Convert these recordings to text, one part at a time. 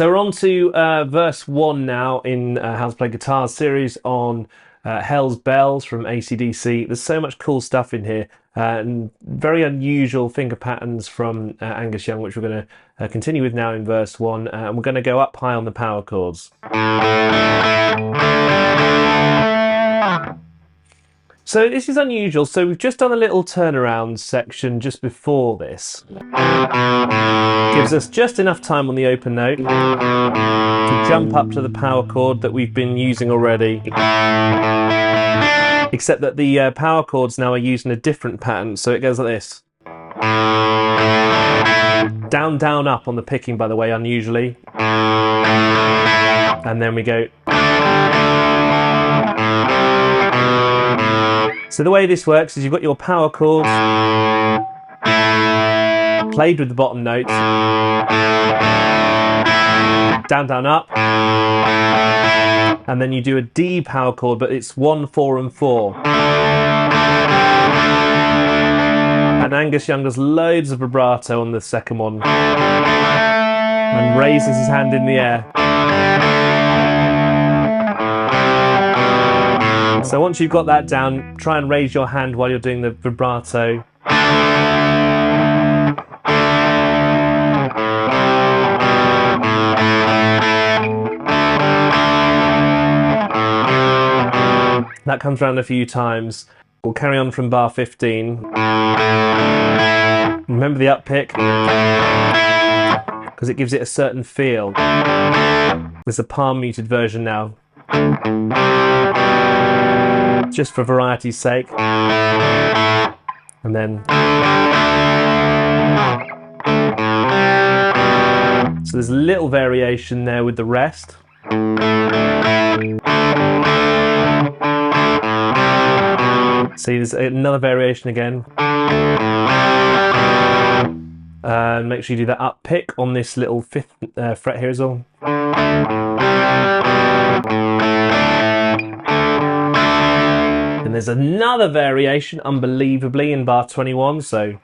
So we're on to verse 1 now in How to Play Guitars series on Hell's Bells from acdc. There's so much cool stuff in here, and very unusual finger patterns from Angus Young, which we're going to continue with now in verse 1, and we're going to go up high on the power chords. So this is unusual. So we've just done a little turnaround section just before this. Gives us just enough time on the open note to jump up to the power chord that we've been using already. Except that the power chords now are using a different pattern, so it goes like this. Down, down, up on the picking, by the way, unusually. And then we go. So the way this works is you've got your power chords played with the bottom notes, down, down, up, and then you do a D power chord, but it's 1, 4, and 4. And Angus Young does loads of vibrato on the second one and raises his hand in the air. So once you've got that down, try and raise your hand while you're doing the vibrato. That comes around a few times. We'll carry on from bar 15. Remember the up pick, because it gives it a certain feel. There's a palm muted version now, just for variety's sake. And then so there's a little variation there with the rest. See, there's another variation again. Make sure you do that up pick on this little 5th fret here as well. And there's another variation, unbelievably, in bar 21. So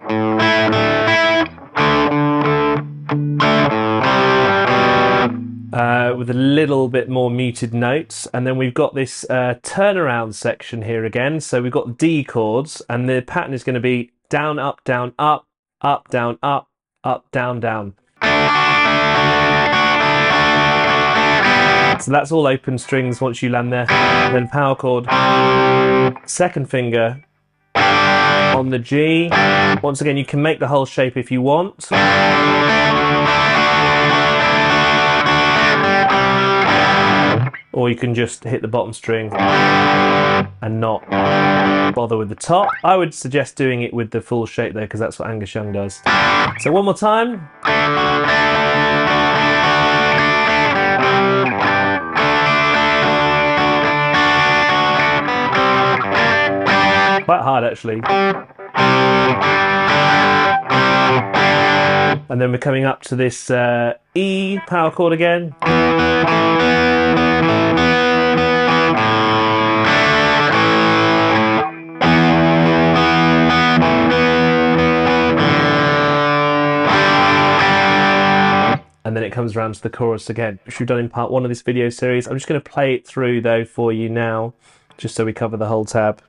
with a little bit more muted notes, and then we've got this turnaround section here again. So we've got D chords, and the pattern is going to be down, up, down, up, up, down, up, up, down, down. So that's all open strings once you land there. And then power chord, second finger on the G. Once again, you can make the whole shape if you want. Or you can just hit the bottom string and not bother with the top. I would suggest doing it with the full shape there, because that's what Angus Young does. So one more time. Quite hard, actually. And then we're coming up to this E power chord again. And then it comes around to the chorus again, which we've done in part 1 of this video series. I'm just going to play it through though for you now, just so we cover the whole tab.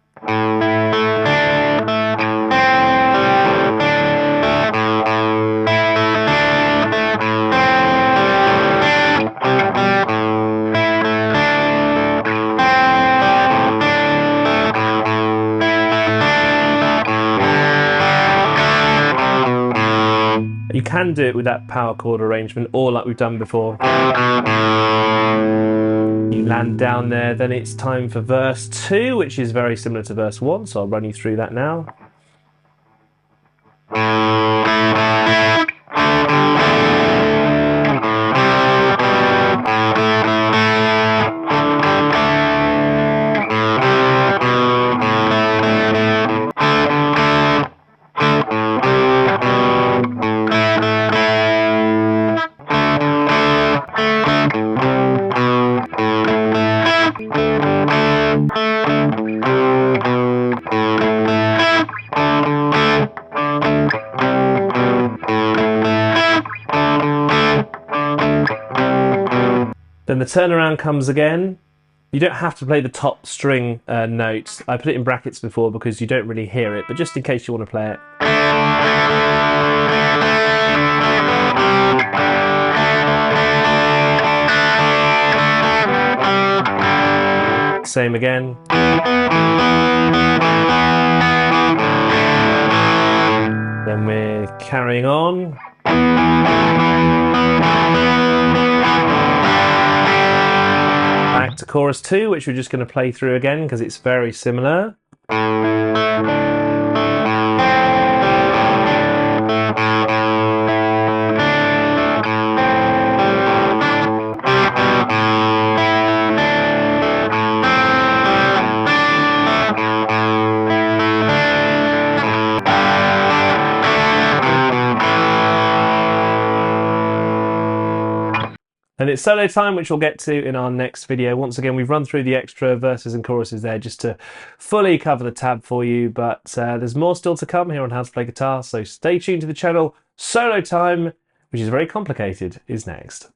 You can do it with that power chord arrangement, or like we've done before. You land down there, then it's time for verse 2, which is very similar to verse 1, so I'll run you through that now. Then the turnaround comes again. You don't have to play the top string note. I put it in brackets before because you don't really hear it, but just in case you want to play it. Same again. Then we're carrying on. Back to chorus 2, which we're just going to play through again because it's very similar. And it's solo time, which we'll get to in our next video. Once again, we've run through the extra verses and choruses there just to fully cover the tab for you, but there's more still to come here on How to Play Guitar, so stay tuned to the channel. Solo time, which is very complicated, is next.